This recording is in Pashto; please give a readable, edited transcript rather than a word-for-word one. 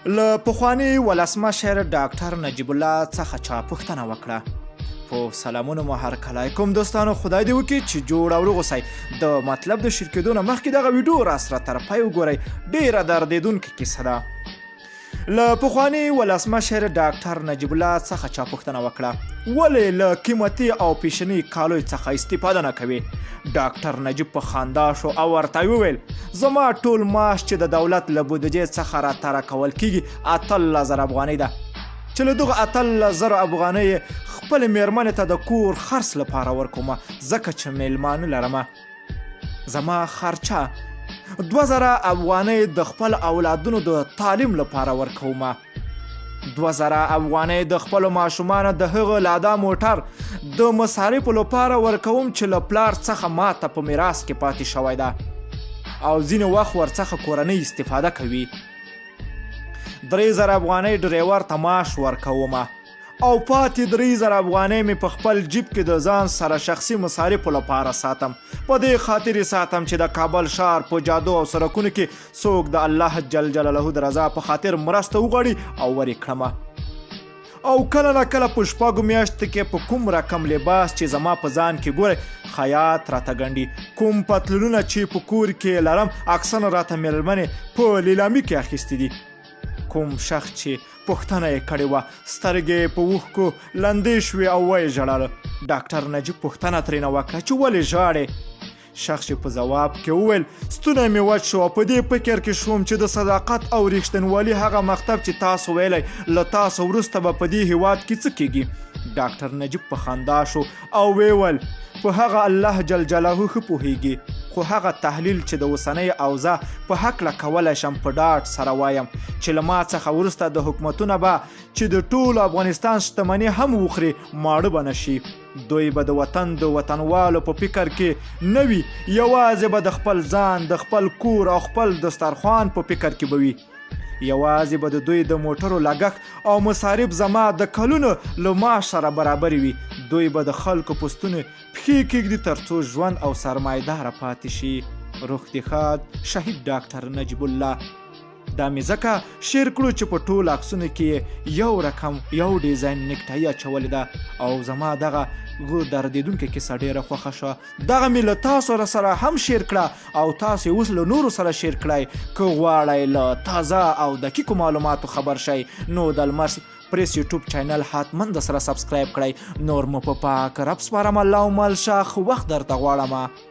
له پخواني ولسمشر ډاکټر نجیب الله څخه چا پوښتنه وکړه. په سلامونه مو هرکلی کوم دوستانو، خدای دې وکړي چې جوړ او روغ اوسئ. د مطلب د شیر کېدو نه مخکې دغه ویډیو راسره تر پای وګورئ، ډېره دردېدونکې کیسه ده. له پخواني ولسمشر ډاکټر نجیب الله څخه چا پوښتنه وکړه ولې له قیمتي او پیشني کالیو څخه استفاده نه کوي. ډاکټر نجیب په خندا شو او ورته وویل زما ټول معاش چې د دولت له بودجې څخه راتره کول کیږي 18,000 افغانۍ ده، چې له دغه 18,000 افغانۍ خپل میرمنې ته د کور خرڅ لپاره ورکوم، ځکه چې میلمانه لرمه. زما خرچه 2,000 افغانۍ د خپل اولادونو د تعلیم لپاره ورکوم، 2,000 افغانۍ د خپلو ماشومانو د هغه لادا موټر د مصارفو لپاره ورکوم چې له پلار څخه ماته په میراث کې پاتې شوی ده، او ځینې وخت ورڅخه کورنۍ استفاده کوي. 3,000 افغانۍ ډریور ته معاش ورکوم، او پاتې 3,000 افغانۍ مې په خپل جیب کې د ځان سره شخصي مصارفو لپاره ساتم. په دې خاطر یې ساتم چې د کابل ښار په جادو او سړکونو کې څوک د الله جل جلاله د رضا په خاطر مرسته وغواړي او ورې کړمه. او کله نه کله په شپږو میاشتو کې په کوم رقم لباس چې زما په ځان کې ګورئ خیاط راته ګنډي، کوم پتلونونه چې په کور کې لرم اکثره راته میرمنې په لیلامي کې اخیستي دي. کوم شخص چې پوښتنه یې کړې وه سترګې په اوښکو لندې شوې او ویې ژړل. ډاکټر نجیب پوښتنه ترېنه وکړه چې ولې ژاړې؟ شخص په جواب کې وویل ستونی مې وچ شو او په دې فکر کې شوم چې د صداقت او رښتینولي هغه مکتب چې تاسو ویلی له تاسو وروسته به په دې هیواد کې څه کیږي. ډاکټر نجیب په خندا شو او ویل په هغه الله جل جلاله ښه پوهیږي، خو هغه تحلیل چې د اوسنۍ اوضاع په هکله کولی شم په ډاډ سره وایم چې له ما څخه وروسته د حکومتونه به چې د ټول افغانستان شتمني هم وخوري ماړه به نه شي. دوی به د وطن د وطنوالو په فکر کې نه وي، یوازې به د خپل ځان، د خپل کور او خپل دسترخوان په فکر کې به وي. یوازې به د دوی د موټرو لګښت او مصارف زما د کلونو له معاش سره برابر وي. دوی به د خلکو په ستوني پښې کږدي تر څو ژوند او سرمایه‌داره پاتې شي. روح دې ښاد شهید ډاکټر نجیب الله. دا مې ځکه شیر کړو چې په ټول عکسونو کې یو رقم یو ډیزاین نیکټایي اچولې ده، او زما دغه دردېدونکې کیسه ډېره خوښه شوه. دغه مې له تاسو سره هم شیر کړه او تاسو اوس له نورو سره شیر کړئ. که غواړئ له تازه او دقیقو معلوماتو خبر شئ نو د الماس پریس یوټیوب چینل حتما د سره سبسکرایب کړئ. نور مو په پاک رب سپارم. الله مل شاخ وخت درته غواړم.